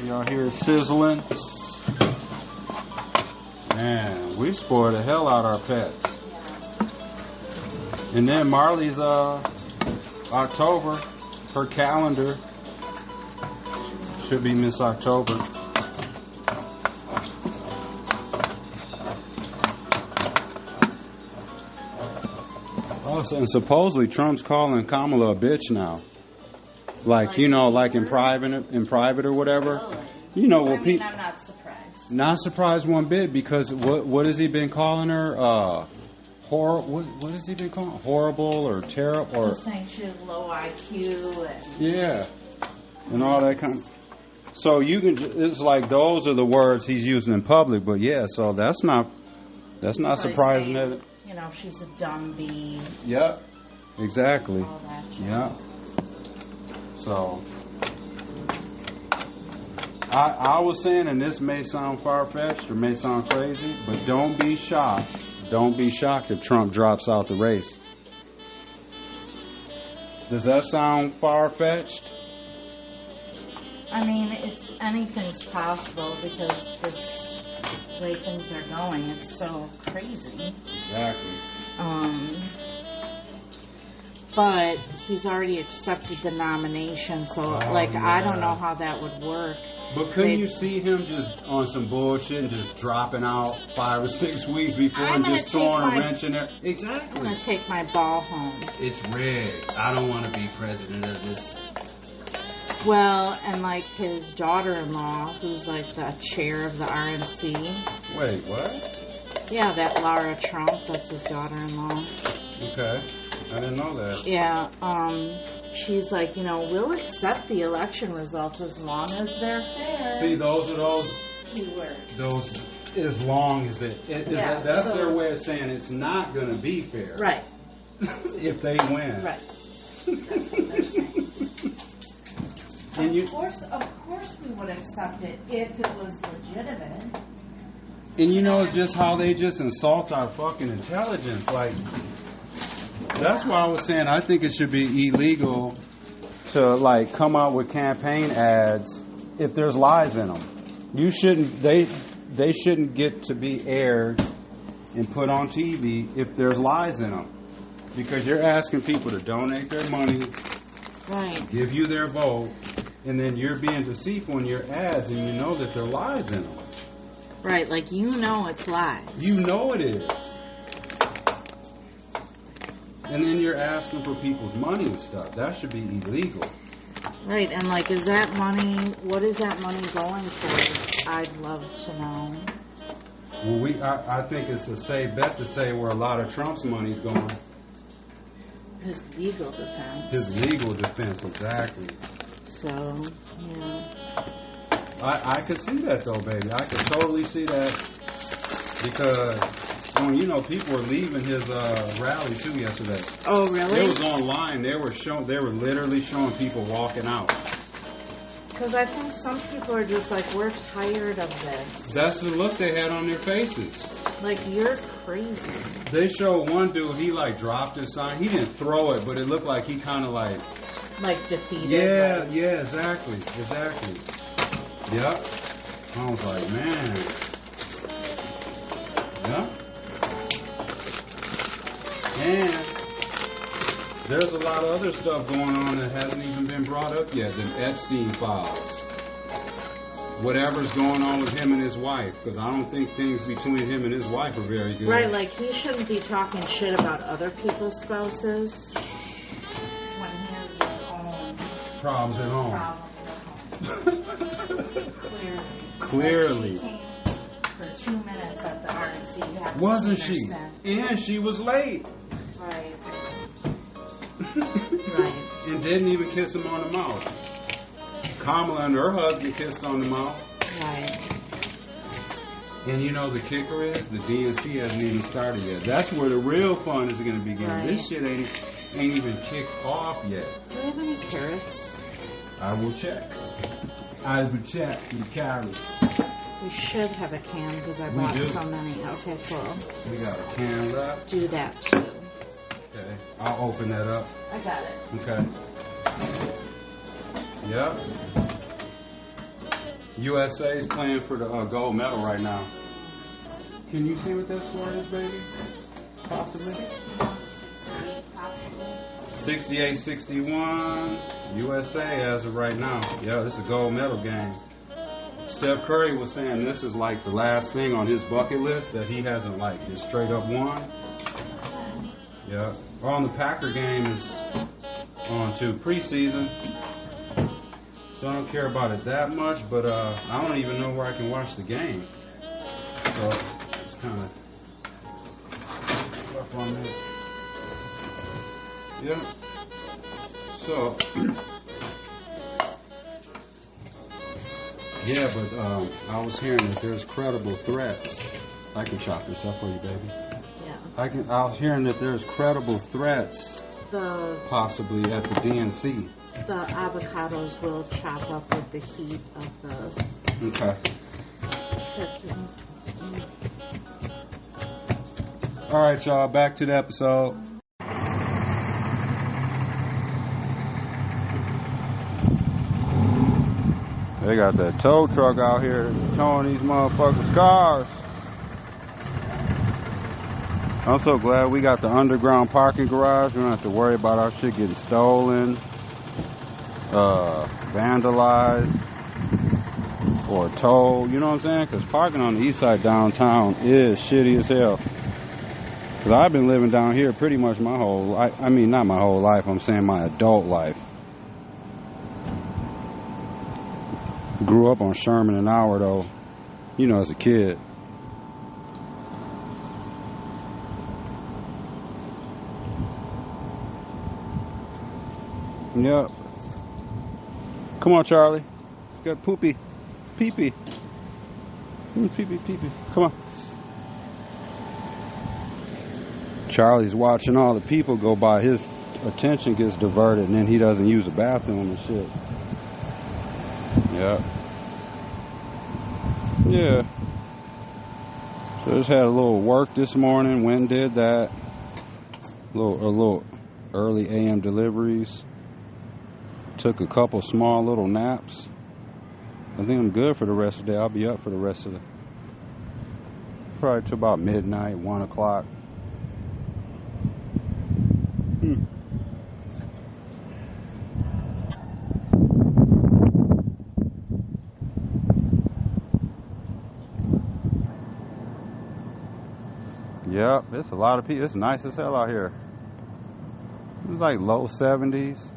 Y'all hear it sizzling. Man, we spoil the hell out our pets. And then Marley's October, her calendar should be Miss October. Oh, and supposedly Trump's calling Kamala a bitch now. Like, you know, like in private or whatever. You know what people. I'm not surprised. Not surprised one bit, because what has he been calling her? What has he been calling? Horrible or terrible? Or He's saying she has low IQ and yeah, and all that kind of. So you can. It's like those are the words he's using in public, but yeah. So that's not surprising. Saying, that. You know, she's a dumb bee. Yep. Exactly. All that shit. Yeah. So I was saying, and this may sound far-fetched or may sound crazy, but don't be shocked. Don't be shocked if Trump drops out the race. Does that sound far-fetched? I mean, anything's possible because this way things are going, it's so crazy. Exactly. But he's already accepted the nomination, so I don't know how that would work. But couldn't you see him just on some bullshit and just dropping out 5 or 6 weeks before and just throwing a wrench in there? Exactly. I'm going to take my ball home. It's rigged. I don't want to be president of this. Well, and like his daughter-in-law, who's like the chair of the RNC. Wait, what? Yeah, that Laura Trump, that's his daughter-in-law. Okay. I didn't know that. Yeah, she's like, you know, we'll accept the election results as long as they're fair. See, those are those keywords. Those, as long as that's their way of saying it's not going to be fair. Right. If they win. Right. That's what they're saying. And of course we would accept it if it was legitimate. And you know, it's just how they just insult our fucking intelligence. Like, that's why I was saying I think it should be illegal to like come out with campaign ads if there's lies in them. You shouldn't. They shouldn't get to be aired and put on TV if there's lies in them, because you're asking people to donate their money, right, give you their vote, and then you're being deceitful in your ads, and you know that there are lies in them. Right, like you know it's lies. You know it is. And then you're asking for people's money and stuff. That should be illegal. Right, and like, is that money, what is that money going for? I'd love to know. Well, I think it's a safe bet to say where a lot of Trump's money's going. His legal defense. His legal defense, exactly. So, yeah. I could see that, though, baby. I could totally see that, because... Well, you know, people were leaving his rally too yesterday. Oh, really? It was online. They were literally showing people walking out. Because I think some people are just like, we're tired of this. That's the look they had on their faces. Like, you're crazy. They showed one dude. He like dropped his sign. He didn't throw it, but it looked like he kind of like defeated. Yeah, like, yeah, exactly. Yep. I was like, man. Yep. And there's a lot of other stuff going on that hasn't even been brought up yet. The Epstein files. Whatever's going on with him and his wife. Because I don't think things between him and his wife are very good. Right, like he shouldn't be talking shit about other people's spouses when he has his own problems at home. Clearly. For 2 minutes at the RNC. Wasn't she? And she was late. Right. Right. And didn't even kiss him on the mouth. Kamala and her husband kissed on the mouth. Right. And you know the kicker is the DNC hasn't even started yet. That's where the real fun is going to begin. Right. This shit ain't even kicked off yet. Do we have any carrots? I will check. I will check the carrots. We should have a can because I bought so many. Okay, cool. We got a can left. Do that too. Okay, I'll open that up. I got it. Okay. Yep. USA is playing for the gold medal right now. Can you see what that score is, baby? Possibly. 68-61. USA as of right now. Yeah, this is a gold medal game. Steph Curry was saying this is like the last thing on his bucket list that he hasn't like just straight up won. Yeah. On the Packer game is on to preseason. So I don't care about it that much, but I don't even know where I can watch the game. So it's kind of rough on that. Yeah. So yeah, but I was hearing that there's credible threats. I can chop this up for you, baby. Yeah. I was hearing that there's credible threats, possibly at the DNC. The avocados will chop up with the heat of the Okay. cooking. All right, y'all. Back to the episode. They got that tow truck out here towing these motherfuckers' cars. I'm so glad we got the underground parking garage. We don't have to worry about our shit getting stolen, vandalized, or towed. You know what I'm saying? Because parking on the east side downtown is shitty as hell. Because I've been living down here pretty much my whole life. I mean, not my whole life. I'm saying my adult life. Grew up on Sherman and Howard, though, you know, as a kid. Yep. Come on, Charlie. You got poopy. Pee-pee. Pee-pee. Come on. Charlie's watching all the people go by. His attention gets diverted, and then he doesn't use the bathroom and shit. Yep. Yeah. So just had a little work this morning. Went and did that. A little early AM deliveries. Took a couple small little naps. I think I'm good for the rest of the day. I'll be up for the rest of the... Probably till about midnight, 1 o'clock. Yep, it's a lot of people. It's nice as hell out here. It's like low 70s.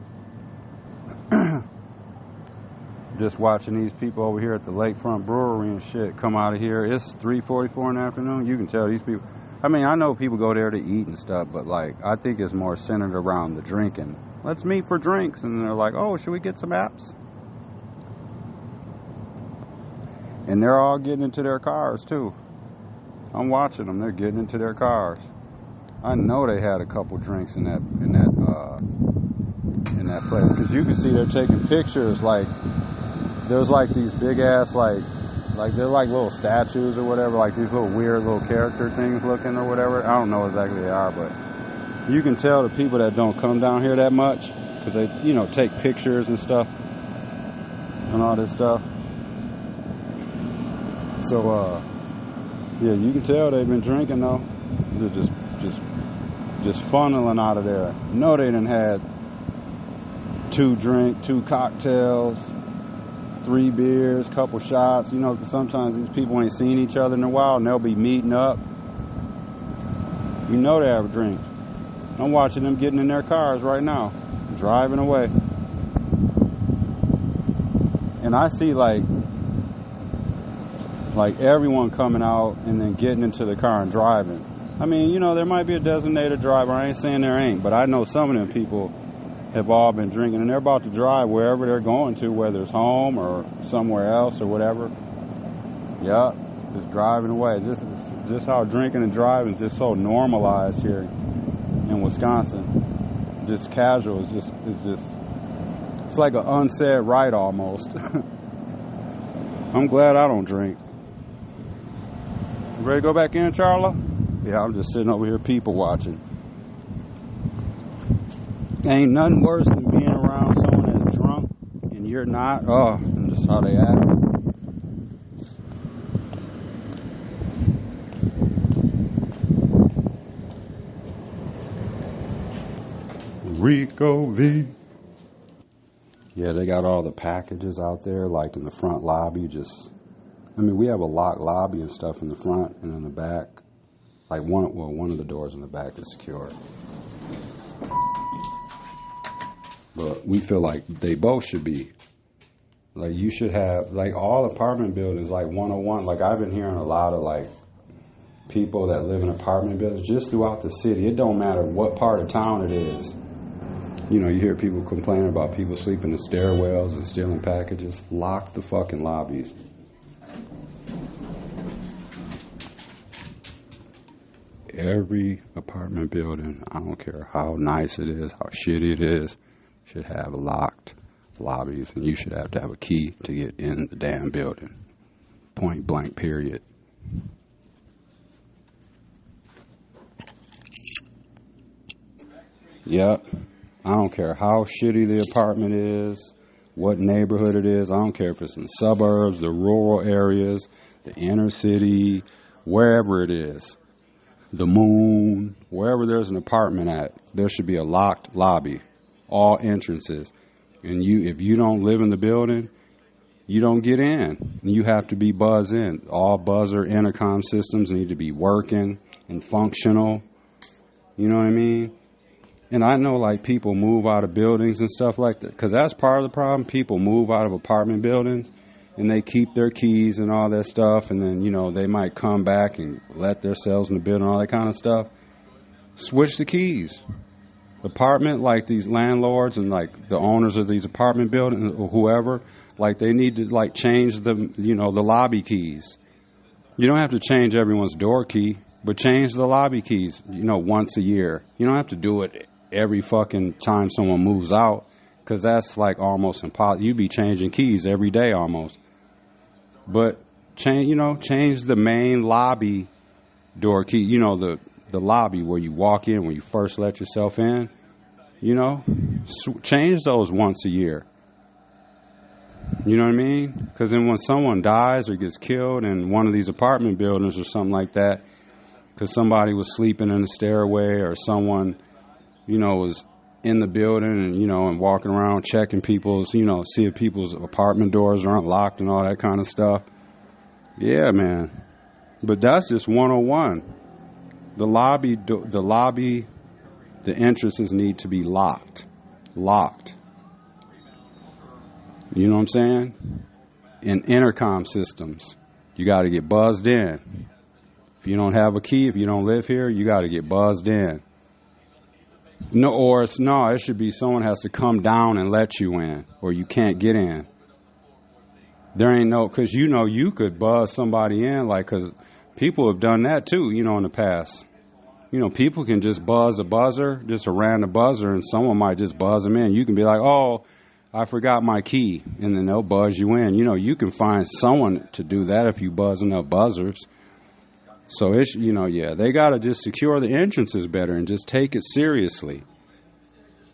Just watching these people over here at the Lakefront Brewery and shit come out of here. It's 3:44 in the afternoon. You can tell these people. I mean, I know people go there to eat and stuff, but like, I think it's more centered around the drinking. Let's meet for drinks. And they're like, oh, should we get some apps? And they're all getting into their cars too. I'm watching them. They're getting into their cars. I know they had a couple drinks in that place, because you can see they're taking pictures. Like there's like these big ass like they're like little statues or whatever, like these little weird little character things looking or whatever. I don't know exactly what they are, but you can tell the people that don't come down here that much, because they, you know, take pictures and stuff and all this stuff. So yeah, you can tell they've been drinking though. They're just funneling out of there. No, they done had 2 cocktails, 3 beers, couple shots. You know, 'cause sometimes these people ain't seen each other in a while, and they'll be meeting up. You know they have a drink. I'm watching them getting in their cars right now, driving away. And I see like everyone coming out and then getting into the car and driving. I mean, you know, there might be a designated driver. I ain't saying there ain't, but I know some of them people have all been drinking, and they're about to drive wherever they're going to, whether it's home or somewhere else or whatever. Yep, just driving away. Just how drinking and driving is just so normalized here in Wisconsin. Just casual. It's like an unsaid right almost. I'm glad I don't drink. Ready to go back in, Charla? Yeah, I'm just sitting over here people watching. Ain't nothing worse than being around someone that's drunk and you're not. Oh, and just how they act. Rico V. Yeah, they got all the packages out there, like in the front lobby. We have a locked lobby and stuff in the front and in the back. Like one of the doors in the back is secure. But we feel like they both should be. Like you should have, like all apartment buildings, like 101. Like I've been hearing a lot of like people that live in apartment buildings just throughout the city. It don't matter what part of town it is. You know, you hear people complaining about people sleeping in stairwells and stealing packages. Lock the fucking lobbies. Every apartment building, I don't care how nice it is, how shitty it is, should have locked lobbies, and you should have to have a key to get in the damn building. Point blank, period. Yep. I don't care how shitty the apartment is, what neighborhood it is. I don't care if it's in the suburbs, the rural areas, the inner city, wherever it is. The moon, wherever there's an apartment at, there should be a locked lobby, all entrances. And if you don't live in the building, you don't get in. You have to be buzzed in. All buzzer intercom systems need to be working and functional. You know what I mean? And I know, like, people move out of buildings and stuff like that, because that's part of the problem. People move out of apartment buildings, and they keep their keys and all that stuff, and then, you know, they might come back and let themselves in the building, all that kind of stuff. Switch the keys. Apartment, like, these landlords and, like, the owners of these apartment buildings or whoever, like, they need to, like, change the, you know, the lobby keys. You don't have to change everyone's door key, but change the lobby keys, you know, once a year. You don't have to do it every fucking time someone moves out, because that's like almost impossible. You be changing keys every day almost. But change the main lobby door key. You know, the lobby where you walk in, when you first let yourself in. You know, change those once a year. You know what I mean? Because then when someone dies or gets killed in one of these apartment buildings or something like that, because somebody was sleeping in the stairway or someone, you know, was in the building and, you know, and walking around checking people's, you know, see if people's apartment doors are unlocked and all that kind of stuff. Yeah, man. But that's just 101. The lobby, the entrances need to be locked. Locked. You know what I'm saying? And intercom systems. You got to get buzzed in. If you don't have a key, if you don't live here, you got to get buzzed in. It should be someone has to come down and let you in, or you can't get in. There ain't no, because you know you could buzz somebody in, like, because people have done that too, you know, in the past. You know, people can just buzz a buzzer, just a random buzzer, and someone might just buzz them in. You can be like, oh, I forgot my key, and then they'll buzz you in. You know, you can find someone to do that if you buzz enough buzzers. So, they got to just secure the entrances better and just take it seriously.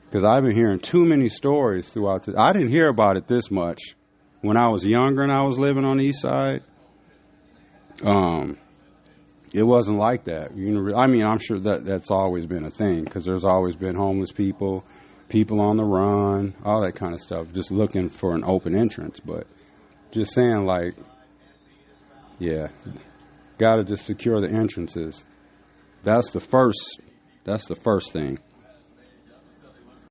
Because I've been hearing too many stories throughout I didn't hear about it this much when I was younger and I was living on the east side. It wasn't like that. I mean, I'm sure that's always been a thing, because there's always been homeless people on the run, all that kind of stuff, just looking for an open entrance. But just saying, like, yeah, got to just secure the entrances. That's the first thing.